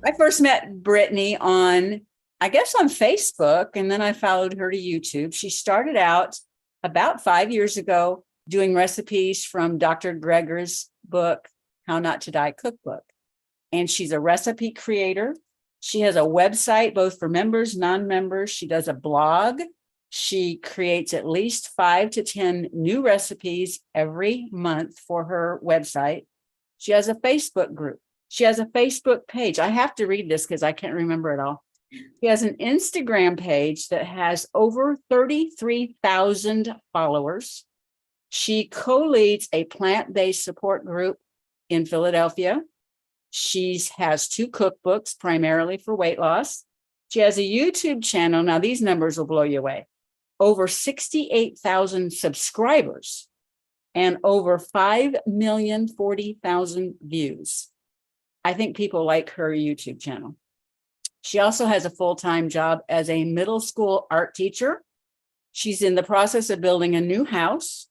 I first met Brittany I guess on Facebook, and then I followed her to YouTube. She started out about 5 years ago doing recipes from Dr. Greger's book, How Not to Die Cookbook. And she's a recipe creator. She has a website, both for members, non-members. She does a blog. She creates at least 5 to 10 new recipes every month for her website. She has a Facebook group. She has a Facebook page. I have to read this because I can't remember it all. She has an Instagram page that has over 33,000 followers. She co-leads a plant-based support group in Philadelphia. She has 2 cookbooks, primarily for weight loss. She has a YouTube channel. Now, these numbers will blow you away. Over 68,000 subscribers and over 5,040,000 views. I think people like her YouTube channel. She also has a full-time job as a middle school art teacher. She's in the process of building a new house.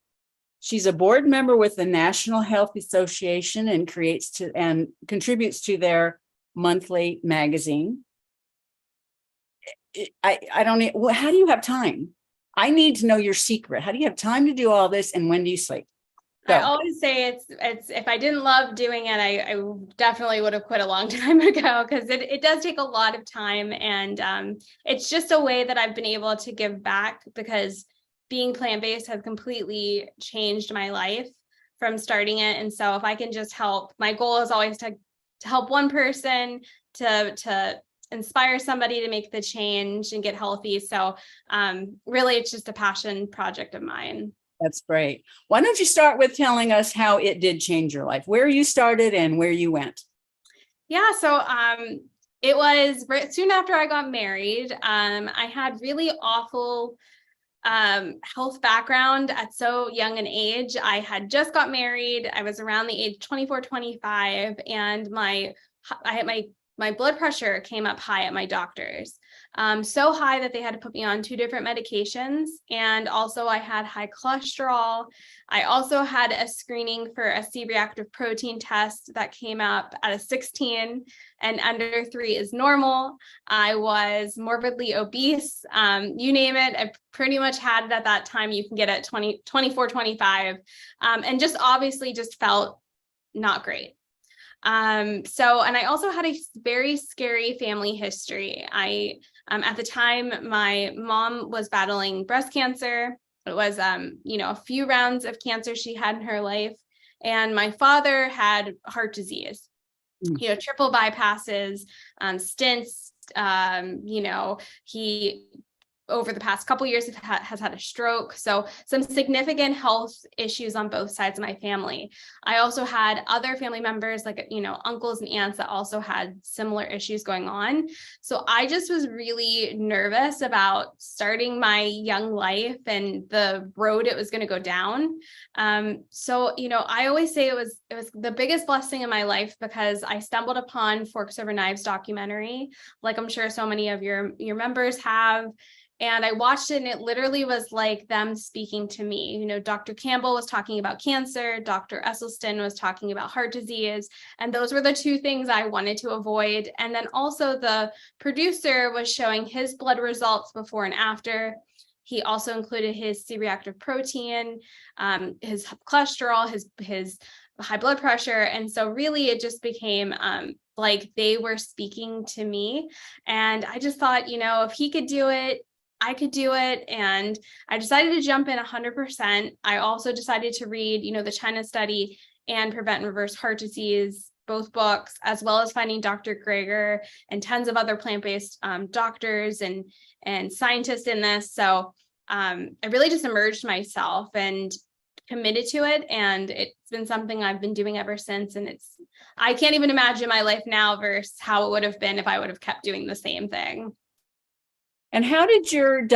She's a board member with the National Health Association and contributes to their monthly magazine. I don't know. How do you have time? I need to know your secret. How do you have time to do all this, and when do you sleep? I always say it's if I didn't love doing it, I definitely would have quit a long time ago, because it does take a lot of time, and it's just a way that I've been able to give back, because being plant-based has completely changed my life from starting it. And so if I can just help, my goal is always to help one person, to inspire somebody to make the change and get healthy. So really, it's just a passion project of mine. That's great. Why don't you start with telling us how it did change your life, where you started and where you went? Yeah, so it was soon after I got married. I had really awful health background at so young an age. I had just got married. I was around the age 24, 25, and my blood pressure came up high at my doctor's. So high that they had to put me on 2 different medications. And also I had high cholesterol. I also had a screening for a C-reactive protein test that came up at a 16, and under 3 is normal. I was morbidly obese. You name it, I pretty much had it at that time. You can get it at 24, 25, and just obviously just felt not great. And I also had a very scary family history. At the time, my mom was battling breast cancer. It was, a few rounds of cancer she had in her life. And my father had heart disease, triple bypasses, stents. He, over the past couple of years, has had a stroke. So some significant health issues on both sides of my family. I also had other family members, like, uncles and aunts, that also had similar issues going on. So I just was really nervous about starting my young life and the road it was going to go down. I always say it was the biggest blessing in my life, because I stumbled upon Forks Over Knives documentary, like I'm sure so many of your members have. And I watched it, and it literally was like them speaking to me. Dr. Campbell was talking about cancer, Dr. Esselstyn was talking about heart disease, and those were the 2 things I wanted to avoid. And then also the producer was showing his blood results before and after. He also included his C-reactive protein, his cholesterol, his high blood pressure. And so really it just became like they were speaking to me. And I just thought, if he could do it, I could do it. And I decided to jump in 100%. I also decided to read, the China Study and Prevent and Reverse Heart Disease, both books, as well as finding Dr. Greger and tons of other plant-based doctors and scientists in this. So I really just immersed myself and committed to it. And it's been something I've been doing ever since. And I can't even imagine my life now versus how it would have been if I would have kept doing the same thing. And how did your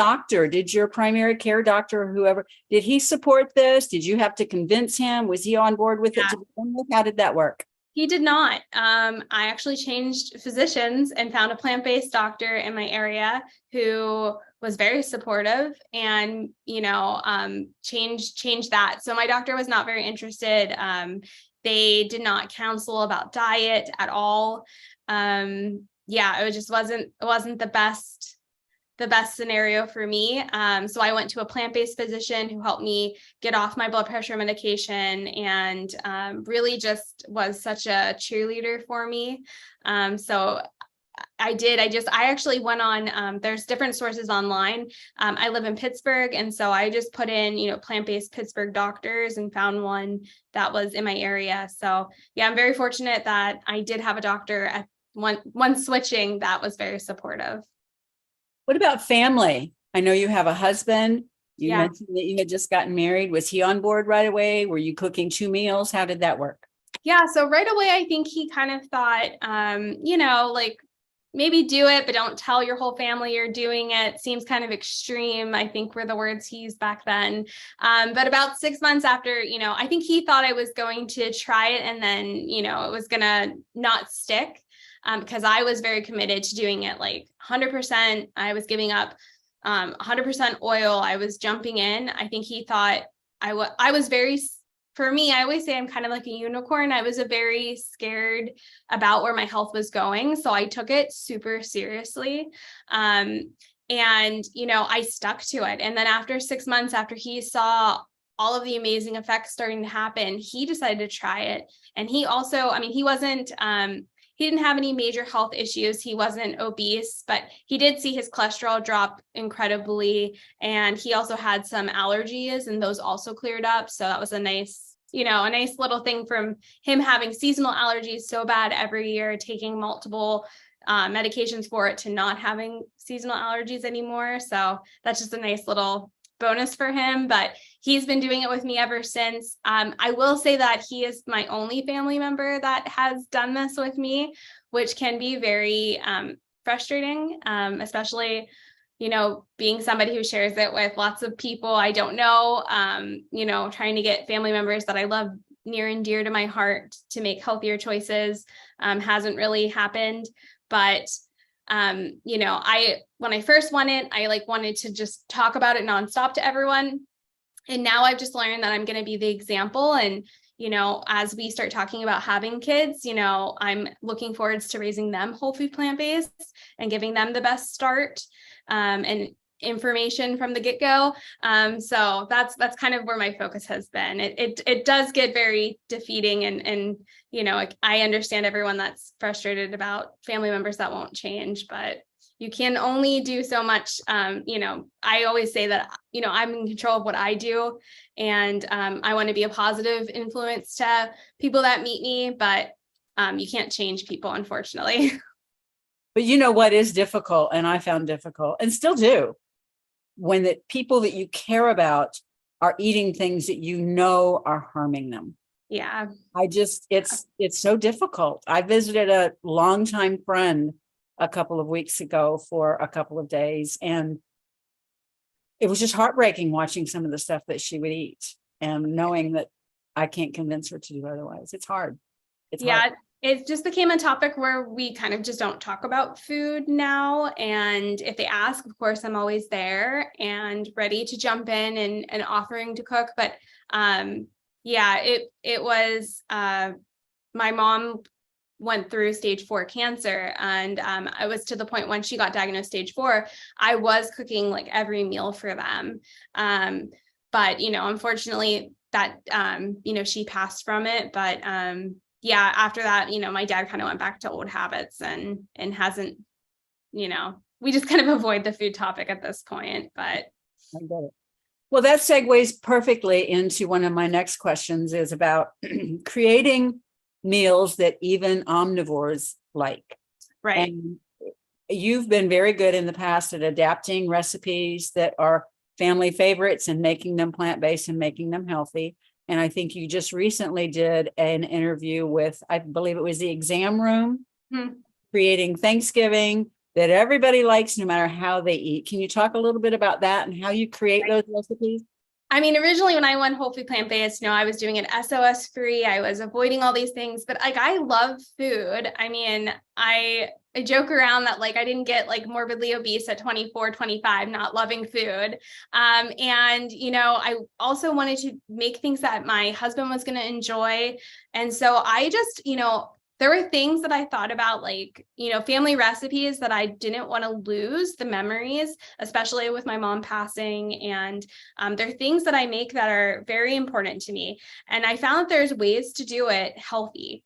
primary care doctor or whoever, did he support this? Did you have to convince him? Was he on board with it to begin with? How did that work? He did not. I actually changed physicians and found a plant-based doctor in my area who was very supportive and, changed that. So my doctor was not very interested. They did not counsel about diet at all. yeah, it just wasn't the best scenario for me. So I went to a plant-based physician who helped me get off my blood pressure medication, and really just was such a cheerleader for me. So I actually went on, there's different sources online. I live in Pittsburgh. And so I just put in, plant-based Pittsburgh doctors and found one that was in my area. So yeah, I'm very fortunate that I did have a doctor at one switching that was very supportive. What about family? I know you have a husband. You Yeah. mentioned that you had just gotten married. Was he on board right away? Were you cooking 2 meals? How did that work? Yeah. So right away, I think he kind of thought, like maybe do it, but don't tell your whole family you're doing it. Seems kind of extreme, I think were the words he used back then. But about 6 months after, I think he thought I was going to try it, and then, it was going to not stick, because I was very committed to doing it like 100%. I was giving up 100% oil. I was jumping in. I think he thought I was very, for me, I always say I'm kind of like a unicorn. I was very scared about where my health was going. So I took it super seriously. And, I stuck to it. And then after 6 months, after he saw all of the amazing effects starting to happen, he decided to try it. And he also, he didn't have any major health issues. He wasn't obese, but he did see his cholesterol drop incredibly. And he also had some allergies, and those also cleared up. So that was a nice little thing from him having seasonal allergies so bad every year, taking multiple medications for it, to not having seasonal allergies anymore. So that's just a nice little bonus for him, but he's been doing it with me ever since. I will say that he is my only family member that has done this with me, which can be very frustrating, especially, being somebody who shares it with lots of people I don't know, trying to get family members that I love near and dear to my heart to make healthier choices hasn't really happened. But when I first went in, I wanted to just talk about it nonstop to everyone. And now I've just learned that I'm going to be the example. And, as we start talking about having kids, I'm looking forward to raising them whole food plant-based and giving them the best start and information from the get-go. So that's kind of where my focus has been. It does get very defeating, and I understand everyone that's frustrated about family members that won't change, but you can only do so much. I always say that, I'm in control of what I do, and I want to be a positive influence to people that meet me, but you can't change people, unfortunately. But you know what is difficult, and I found difficult and still do, when the people that you care about are eating things that are harming them. Yeah. It's so difficult. I visited a longtime friend a couple of weeks ago for a couple of days, and it was just heartbreaking watching some of the stuff that she would eat and knowing that I can't convince her to do otherwise. It's hard. Hard. It just became a topic where we kind of just don't talk about food now. And if they ask, of course, I'm always there and ready to jump in and offering to cook. But it was, my mom went through stage 4 cancer. And I was to the point when she got diagnosed stage 4, I was cooking like every meal for them. But, unfortunately that, she passed from it. But after that, my dad kind of went back to old habits and hasn't, we just kind of avoid the food topic at this point, but. I get it. Well, that segues perfectly into one of my next questions, is about creating meals that even omnivores like. Right. And you've been very good in the past at adapting recipes that are family favorites and making them plant-based and making them healthy. And I think you just recently did an interview with, I believe it was the Exam Room, creating Thanksgiving that everybody likes no matter how they eat. Can you talk a little bit about that and how you create those recipes? I mean, originally when I went whole food plant-based, I was doing it SOS free. I was avoiding all these things, but I love food. I mean, I joke around that I didn't get morbidly obese at 24, 25, not loving food. I also wanted to make things that my husband was going to enjoy. And so I just, there were things that I thought about, like, family recipes that I didn't want to lose the memories, especially with my mom passing. And there are things that I make that are very important to me. And I found that there's ways to do it healthy.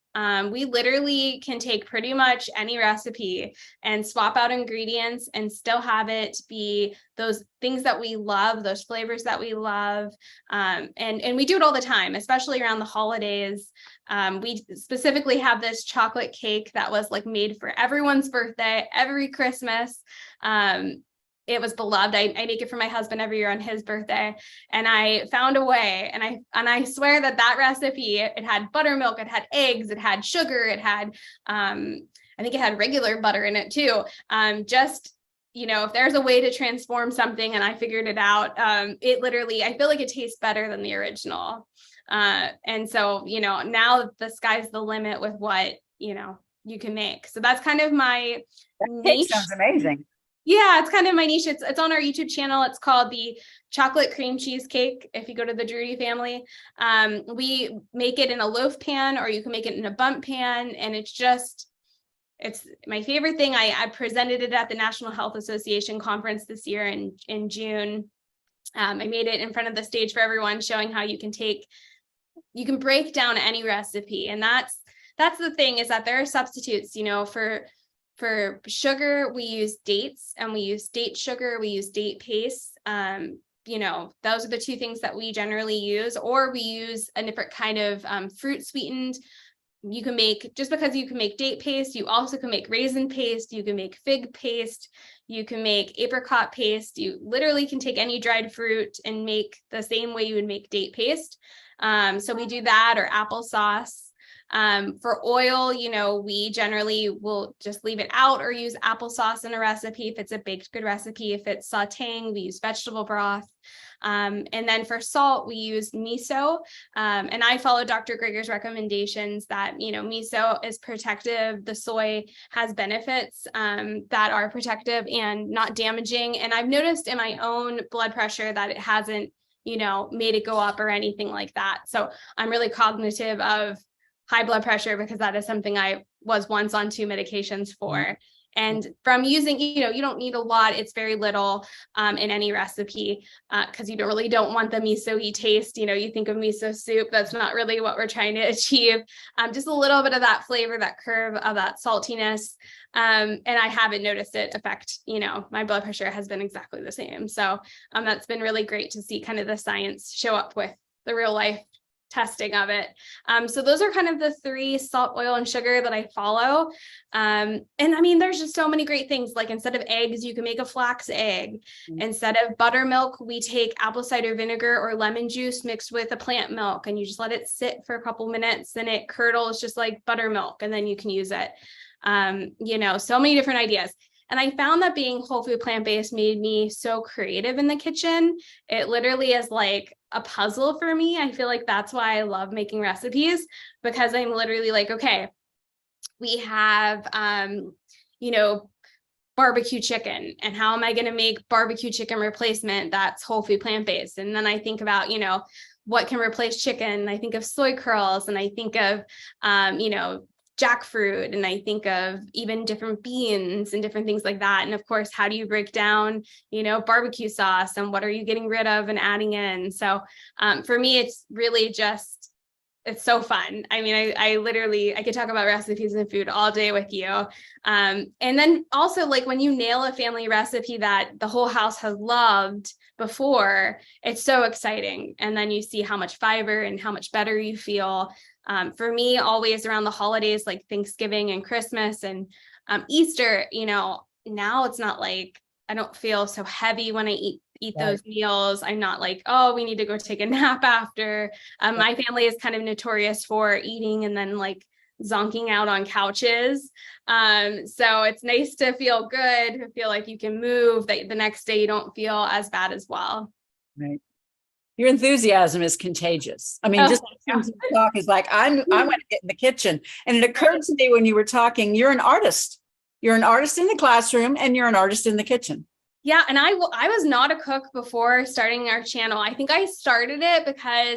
We literally can take pretty much any recipe and swap out ingredients and still have it be those things that we love, those flavors that we love. And we do it all the time, especially around the holidays. We specifically have this chocolate cake that was like made for everyone's birthday, every Christmas. It was beloved. I make it for my husband every year on his birthday, and I found a way. And I swear that recipe, it had buttermilk, it had eggs, it had sugar, it had, I think it had regular butter in it too. If there's a way to transform something and I figured it out, it literally, I feel like it tastes better than the original. And so, now the sky's the limit with what, you can make. So that's kind of my niche. Sounds amazing. Yeah, it's kind of my niche. It's on our YouTube channel. It's called the chocolate cream cheesecake. If you go to the Jaroudi family, we make it in a loaf pan, or you can make it in a bundt pan. And it's my favorite thing. I presented it at the National Health Association conference this year in June. I made it in front of the stage for everyone, showing how you can break down any recipe. And that's the thing, is that there are substitutes, for sugar, we use dates, and we use date sugar, we use date paste. Those are the two things that we generally use, or we use a different kind of fruit sweetened. Just because you can make date paste, you also can make raisin paste, you can make fig paste, you can make apricot paste. You literally can take any dried fruit and make the same way you would make date paste. So we do that, or applesauce. For oil, we generally will just leave it out or use applesauce in a recipe if it's a baked good recipe. If it's sauteing, we use vegetable broth. And then for salt, we use miso. And I follow Dr. Greger's recommendations that, miso is protective. The soy has benefits that are protective and not damaging. And I've noticed in my own blood pressure that it hasn't, made it go up or anything like that. So I'm really cognitive of high blood pressure, because that is something I was once on 2 medications for. And from using, you don't need a lot. It's very little in any recipe, because you don't want the miso-y taste. You think of miso soup, that's not really what we're trying to achieve. Just a little bit of that flavor, that curve of that saltiness. And I haven't noticed it affect, my blood pressure has been exactly the same. So that's been really great to see kind of the science show up with the real life testing of it. So those are kind of the 3: salt, oil, and sugar that I follow. And I mean, there's just so many great things. Like, instead of eggs, you can make a flax egg. Instead of buttermilk, we take apple cider vinegar or lemon juice mixed with a plant milk, and you just let it sit for a couple minutes, and it curdles just like buttermilk, and then you can use it. So many different ideas. And I found that being whole food plant-based made me so creative in the kitchen. It literally is like a puzzle for me. I feel like that's why I love making recipes, because I'm literally like, okay, we have, barbecue chicken, and how am I going to make barbecue chicken replacement that's whole food plant-based? And then I think about, what can replace chicken? I think of soy curls, and I think of, jackfruit, and I think of even different beans and different things like that. And of course, how do you break down, barbecue sauce, and what are you getting rid of and adding in? So for me, it's really just, it's so fun. I mean, I could talk about recipes and food all day with you. And then also, like, when you nail a family recipe that the whole house has loved before, it's so exciting. And then you see how much fiber and how much better you feel. For me, always around the holidays, like Thanksgiving and Christmas and Easter, now it's not like, I don't feel so heavy when I eat those meals. I'm not like, oh, we need to go take a nap after. My family is kind of notorious for eating and then like zonking out on couches. So it's nice to feel good, to feel like you can move, that the next day you don't feel as bad as well. Right. Your enthusiasm is contagious. I mean, just talk is like, I want to get in the kitchen. And it occurred to me when you were talking, you're an artist. You're an artist in the classroom, and you're an artist in the kitchen. Yeah. And I was not a cook before starting our channel. I think I started it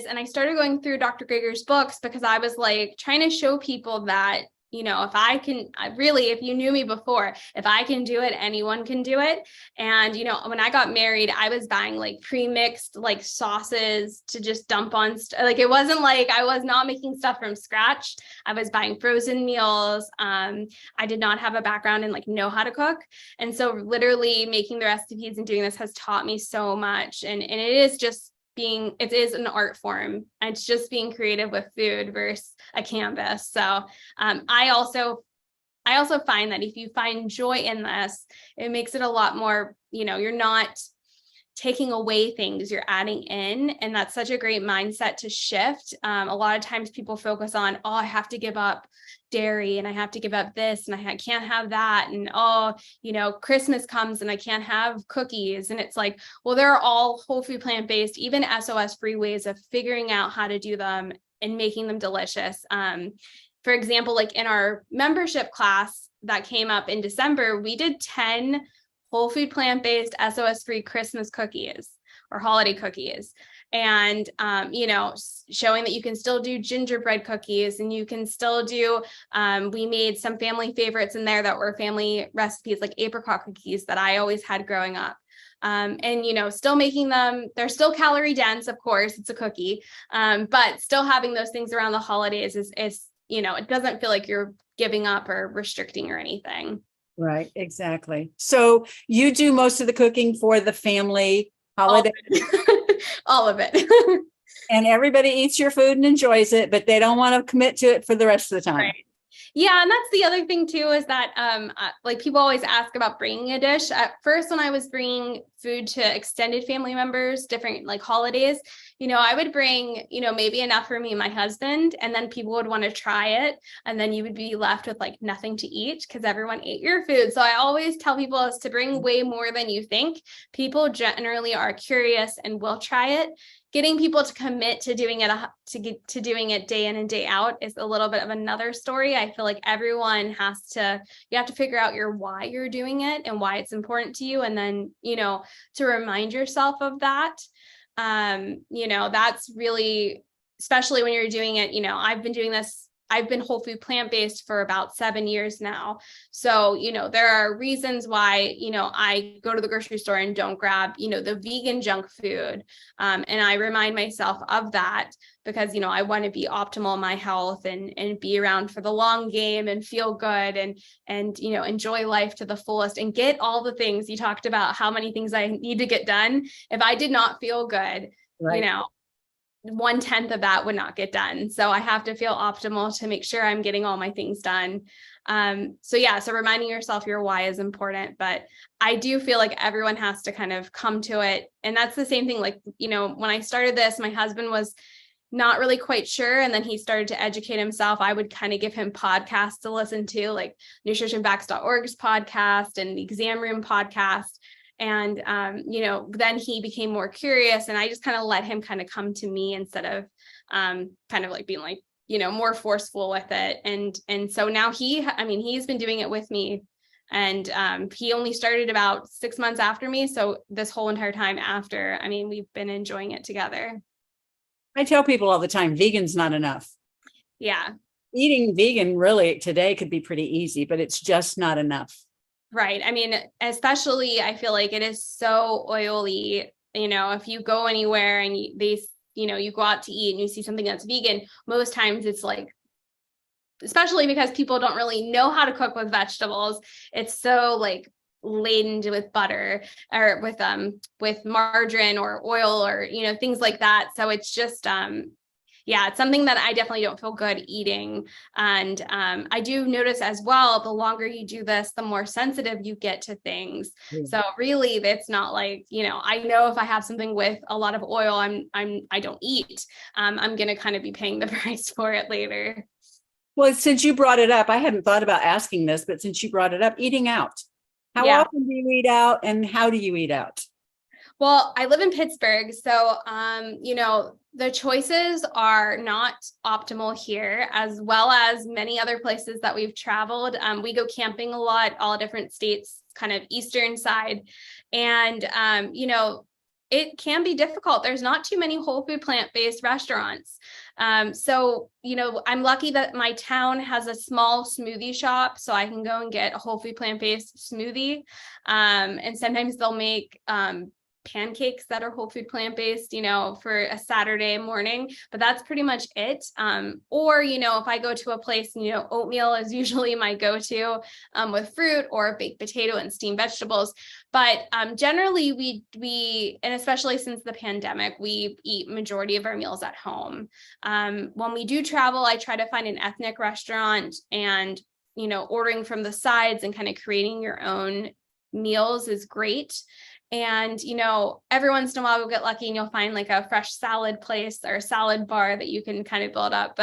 and I started going through Dr. Greger's books because I was like trying to show people that if I can, really, if you knew me before, if I can do it, anyone can do it. And, when I got married, I was buying like pre-mixed like sauces to just dump on, like, it wasn't like I was not making stuff from scratch. I was buying frozen meals. I did not have a background in like know how to cook. And so literally making the recipes and doing this has taught me so much. And it is just it is an art form. It's just being creative with food versus a canvas. So I also find that if you find joy in this, it makes it a lot more, you're not taking away things, you're adding in. And that's such a great mindset to shift. A lot of times people focus on, oh, I have to give up dairy and I have to give up this and I can't have that. And, Christmas comes and I can't have cookies. And it's like, well, they're all whole food plant-based, even SOS free ways of figuring out how to do them and making them delicious. For example, like in our membership class that came up in December, we did 10 whole food plant-based SOS free Christmas cookies or holiday cookies. And, showing that you can still do gingerbread cookies and you can still do, we made some family favorites in there that were family recipes like apricot cookies that I always had growing up. And, still making them, they're still calorie dense, of course, it's a cookie, but still having those things around the holidays is, it doesn't feel like you're giving up or restricting or anything. Right, exactly. So you do most of the cooking for the family holiday. All of it. And everybody eats your food and enjoys it, but they don't want to commit to it for the rest of the time. Right. Yeah. And that's the other thing too, is that, like people always ask about bringing a dish. At first, when I was bringing food to extended family members, different like holidays, I would bring, maybe enough for me and my husband, and then people would want to try it. And then you would be left with like nothing to eat because everyone ate your food. So I always tell people is to bring way more than you think. People generally are curious and will try it. Getting people to commit to doing it, to doing it day in and day out is a little bit of another story. I feel like everyone you have to figure out why you're doing it and why it's important to you. And then, to remind yourself of that. That's really, especially when you're doing it, I've been whole food plant-based for about 7 years now. So, there are reasons why, I go to the grocery store and don't grab, the vegan junk food. And I remind myself of that because, I want to be optimal in my health and be around for the long game and feel good and, enjoy life to the fullest and get all the things you talked about, how many things I need to get done. If I did not feel good, right. 1/10 of that would not get done. So I have to feel optimal to make sure I'm getting all my things done. So reminding yourself your why is important, but I do feel like everyone has to kind of come to it. And that's the same thing. Like, when I started this, my husband was not really quite sure. And then he started to educate himself. I would kind of give him podcasts to listen to, like nutritionfacts.org's podcast and the Exam Room podcast. And, then he became more curious and I just kind of let him kind of come to me instead of kind of like being like, more forceful with it. And so now he's been doing it with me and he only started about 6 months after me. So this whole entire time after, we've been enjoying it together. I tell people all the time, vegan's not enough. Yeah. Eating vegan really today could be pretty easy, but it's just not enough. Right. Especially I feel like it is so oily, if you go anywhere and you go out to eat and you see something that's vegan, most times it's like, especially because people don't really know how to cook with vegetables. It's so like laden with butter or with margarine or oil or, things like that. So it's just, it's something that I definitely don't feel good eating. And I do notice as well, the longer you do this, the more sensitive you get to things. Mm. So really, it's not like, I know if I have something with a lot of oil, I don't eat. I'm going to kind of be paying the price for it later. Well, since you brought it up, I hadn't thought about asking this, but since you brought it up, eating out. How often do you eat out and how do you eat out? Well, I live in Pittsburgh, so, the choices are not optimal here, as well as many other places that we've traveled. We go camping a lot, all different states, kind of eastern side. And, it can be difficult. There's not too many whole food plant-based restaurants. So, I'm lucky that my town has a small smoothie shop, so I can go and get a whole food plant-based smoothie. And sometimes they'll make pancakes that are whole food plant-based, for a Saturday morning, but that's pretty much it. Or, if I go to a place, oatmeal is usually my go-to with fruit or baked potato and steamed vegetables. But generally we, and especially since the pandemic, we eat majority of our meals at home. When we do travel, I try to find an ethnic restaurant, and, ordering from the sides and kind of creating your own meals is great. And, every once in a while we'll get lucky and you'll find like a fresh salad place or a salad bar that you can kind of build up.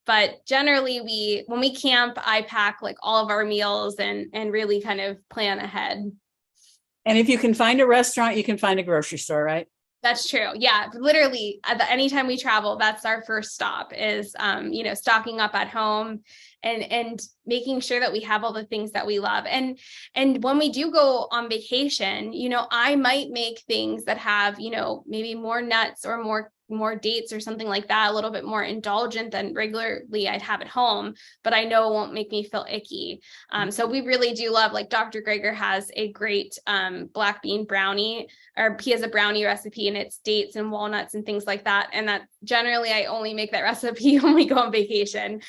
But generally when we camp, I pack like all of our meals and really kind of plan ahead. And if you can find a restaurant, you can find a grocery store, right? That's true. Yeah, literally anytime we travel, that's our first stop is, stocking up at home and making sure that we have all the things that we love. And when we do go on vacation, I might make things that have, maybe more nuts or more dates or something like that, a little bit more indulgent than regularly I'd have at home, but I know it won't make me feel icky. So we really do love, like Dr. Greger has a great black bean brownie, or he has a brownie recipe and it's dates and walnuts and things like that. And that generally I only make that recipe when we go on vacation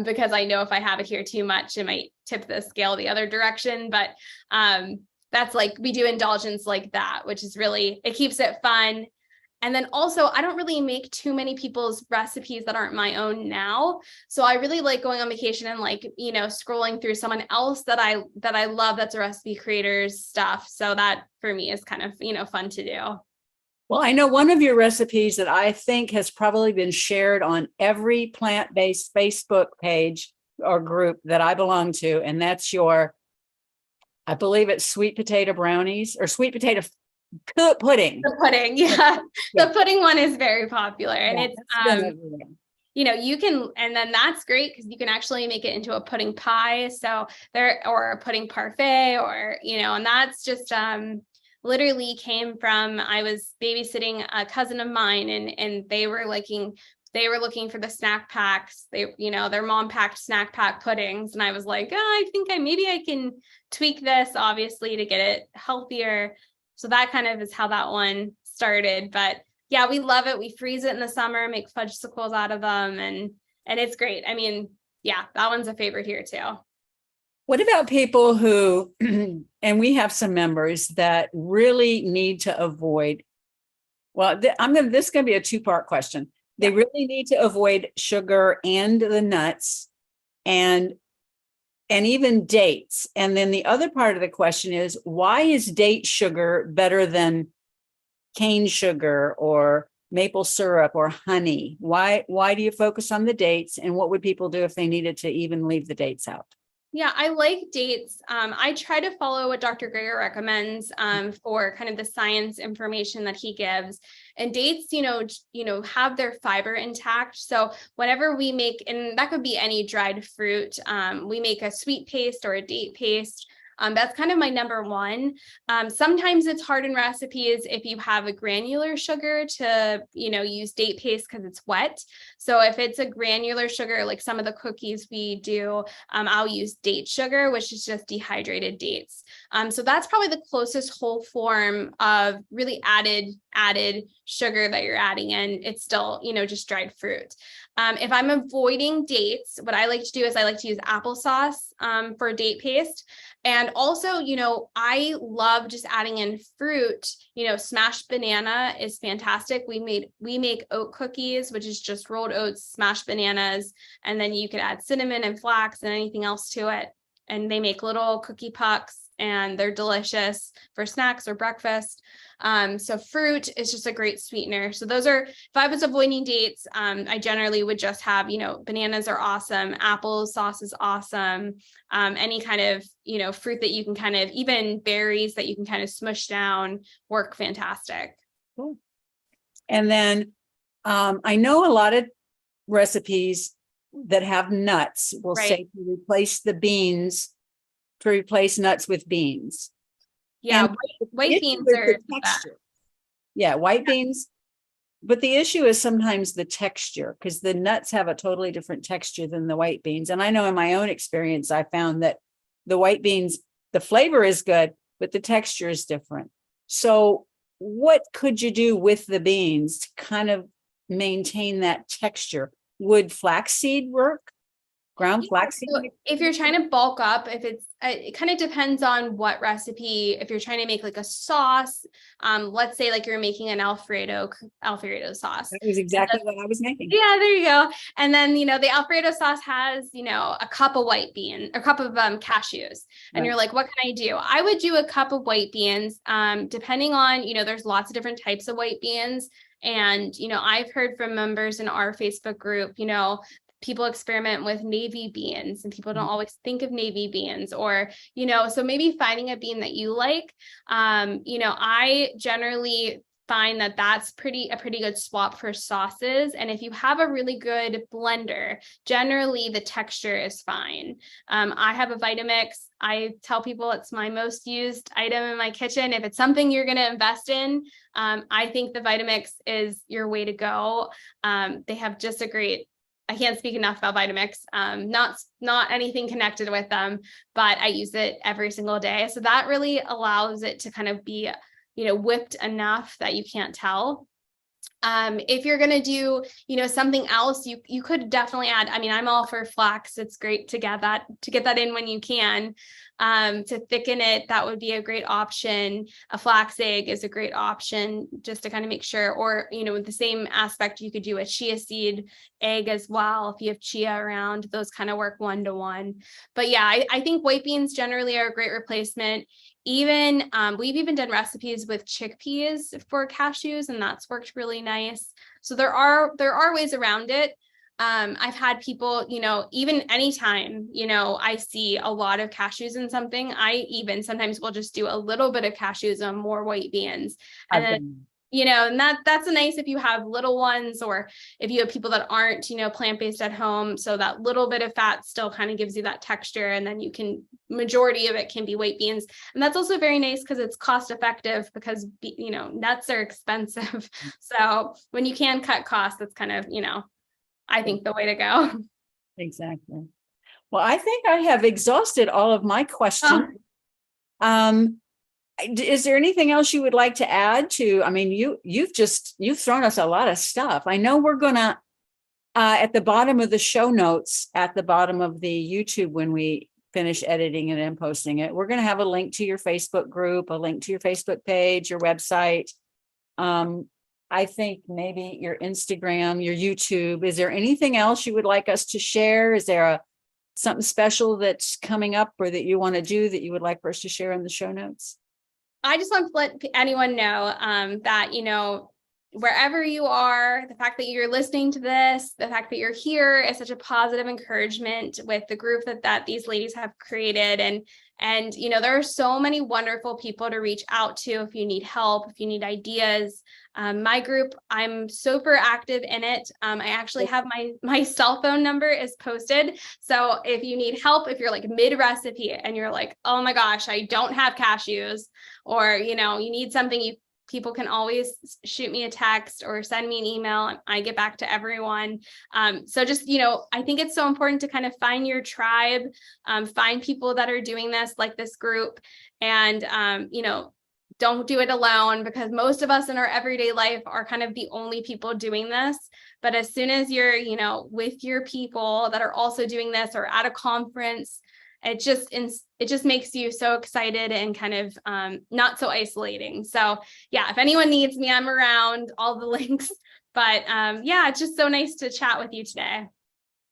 because I know if I have it here too much, it might tip the scale the other direction. But that's like, we do indulgence like that, which is really, it keeps it fun. And then also, I don't really make too many people's recipes that aren't my own now. So I really like going on vacation and scrolling through someone else that I love that's a recipe creator's stuff. So that for me is kind of, fun to do. Well, I know one of your recipes that I think has probably been shared on every plant-based Facebook page or group that I belong to. And that's I believe it's sweet potato brownies or sweet potato pudding. The pudding, yeah. Yeah. The pudding one is very popular, and it's you can, and then that's great because you can actually make it into a pudding pie. So or a pudding parfait, or and that's just literally came from, I was babysitting a cousin of mine, and they were looking for the snack packs. Their mom packed snack pack puddings, and I was like, I think maybe I can tweak this, obviously, to get it healthier. So that kind of is how that one started. But yeah, we love it. We freeze it in the summer, make fudgesicles out of them. And it's great. I mean, yeah, that one's a favorite here too. What about people who, and we have some members that really need to avoid, this is going to be a two-part question. They really need to avoid sugar and the nuts and even dates. And then the other part of the question is, why is date sugar better than cane sugar or maple syrup or honey? Why do you focus on the dates? And what would people do if they needed to even leave the dates out? Yeah, I like dates. I try to follow what Dr. Greger recommends for kind of the science information that he gives. And dates, have their fiber intact. So whenever we make, and that could be any dried fruit, we make a sweet paste or a date paste. That's kind of my number one. Sometimes it's hard in recipes if you have a granular sugar to, use date paste because it's wet. So if it's a granular sugar, like some of the cookies we do, I'll use date sugar, which is just dehydrated dates. So that's probably the closest whole form of really added sugar that you're adding in. It's still, just dried fruit. If I'm avoiding dates, what I like to do is I like to use applesauce for date paste. And also, I love just adding in fruit. Smashed banana is fantastic. We make oat cookies, which is just rolled oats, smashed bananas, and then you could add cinnamon and flax and anything else to it. And they make little cookie pucks, and they're delicious for snacks or breakfast. So fruit is just a great sweetener. So those are, if I was avoiding dates, I generally would just have, bananas are awesome. Applesauce is awesome. Any kind of, fruit that you can kind of, even berries that you can kind of smush down, work fantastic. Cool. And then I know a lot of recipes that have nuts will say to replace the beans, to replace nuts with beans. Yeah, And white beans are texture. Yeah, white beans. But the issue is sometimes the texture, because the nuts have a totally different texture than the white beans. And I know in my own experience, I found that the white beans, the flavor is good, but the texture is different. So what could you do with the beans to kind of maintain that texture? Would flaxseed work? Ground flaxseed? So if you're trying to bulk up, if it's, it kind of depends on what recipe. If you're trying to make like a sauce, let's say like you're making an Alfredo sauce. That was exactly what I was making. Yeah, there you go. And then, the Alfredo sauce has, a cup of white bean, a cup of cashews. And Right. you're like, what can I do? I would do a cup of white beans, depending on, there's lots of different types of white beans. And, I've heard from members in our Facebook group, people experiment with navy beans and people don't always think of navy beans, or, so maybe finding a bean that you like. I generally find that that's a pretty good swap for sauces. And if you have a really good blender, generally the texture is fine. I have a Vitamix. I tell people it's my most used item in my kitchen. If it's something you're going to invest in, I think the Vitamix is your way to go. They have just a great, I can't speak enough about Vitamix, not anything connected with them, but I use it every single day. So that really allows it to kind of be, whipped enough that you can't tell. If you're going to do, something else, you could definitely add, I'm all for flax. It's great to get that in when you can. To thicken it, that would be a great option. A flax egg is a great option just to kind of make sure, or, with the same aspect, you could do a chia seed egg as well. If you have chia around, those kind of work 1-to-1. But yeah, I think white beans generally are a great replacement. Even we've even done recipes with chickpeas for cashews, and that's worked really nice. So there are ways around it. I've had people, even anytime, I see a lot of cashews in something, I even sometimes will just do a little bit of cashews and more white beans. And then, and that's nice if you have little ones, or if you have people that aren't, plant-based at home. So that little bit of fat still kind of gives you that texture. And then majority of it can be white beans. And that's also very nice because it's cost effective, because, nuts are expensive. So when you can cut costs, that's kind of, I think the way to go. Exactly. Well, I think I have exhausted all of my questions. Is there anything else you would like to add to? You've thrown us a lot of stuff. I know we're gonna at the bottom of the show notes, at the bottom of the YouTube, when we finish editing it and posting it, we're gonna have a link to your Facebook group, a link to your Facebook page, your website. I think maybe your Instagram, your YouTube. Is there anything else you would like us to share? Is there something special that's coming up or that you want to do that you would like for us to share in the show notes? I just want to let anyone know that, wherever you are, the fact that you're listening to this, the fact that you're here is such a positive encouragement with the group that these ladies have created. And, there are so many wonderful people to reach out to if you need help, if you need ideas. My group, I'm super active in it. I actually have my cell phone number is posted. So if you need help, if you're like mid recipe and you're like, oh my gosh, I don't have cashews, or, you need something, people can always shoot me a text or send me an email, and I get back to everyone. So just, I think it's so important to kind of find your tribe, find people that are doing this, like this group, and, don't do it alone, because most of us in our everyday life are kind of the only people doing this. But as soon as you're, with your people that are also doing this, or at a conference, it just makes you so excited and kind of not so isolating. So yeah, if anyone needs me, I'm around, all the links. But it's just so nice to chat with you today.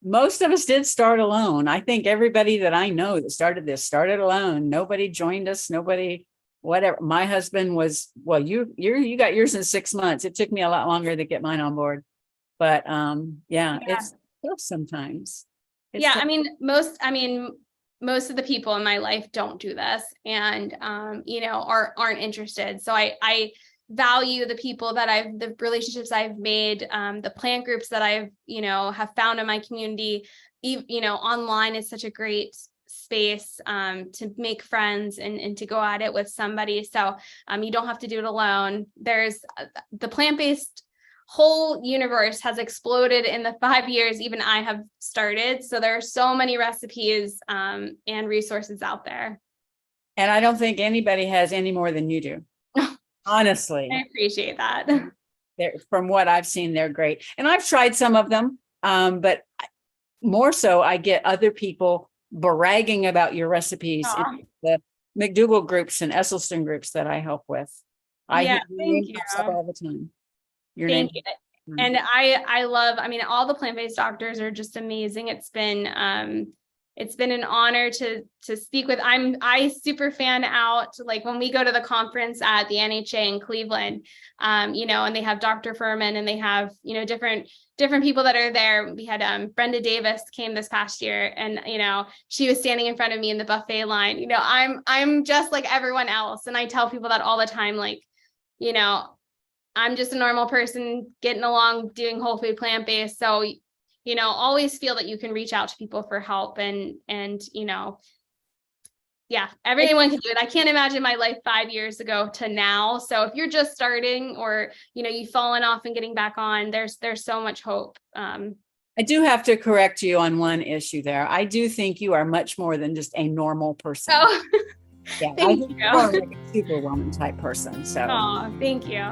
Most of us did start alone. I think everybody that I know that started this started alone. Nobody joined us. Nobody, whatever. My husband was, well, you got yours in 6 months. It took me a lot longer to get mine on board. But it's tough sometimes. Most of the people in my life don't do this, and aren't interested. So I value the people the relationships I've made, the plant groups that I've have found in my community. Online is such a great space to make friends and to go at it with somebody. So you don't have to do it alone. There's the plant-based whole universe has exploded in the 5 years even I have started. So there are so many recipes and resources out there. And I don't think anybody has any more than you do. Honestly. I appreciate that. From what I've seen, they're great. And I've tried some of them, but more so I get other people bragging about your recipes in the McDougall groups and Esselstyn groups that I help with. I hear your name pops up all the time. Thank you. And I love, I mean, all the plant-based doctors are just amazing. It's been an honor to speak with. I super fan out, like when we go to the conference at the NHA in Cleveland, and they have Dr. Furman and they have, different people that are there. We had Brenda Davis came this past year, and she was standing in front of me in the buffet line. I'm just like everyone else, and I tell people that all the time, like, I'm just a normal person getting along, doing whole food plant-based. So always feel that you can reach out to people for help and everyone can do it. I can't imagine my life 5 years ago to now. So if you're just starting or, you've fallen off and getting back on, there's so much hope. I do have to correct you on one issue there. I do think you are much more than just a normal person. Oh, yeah, thank you. You're like a superwoman type person. So, oh, thank you.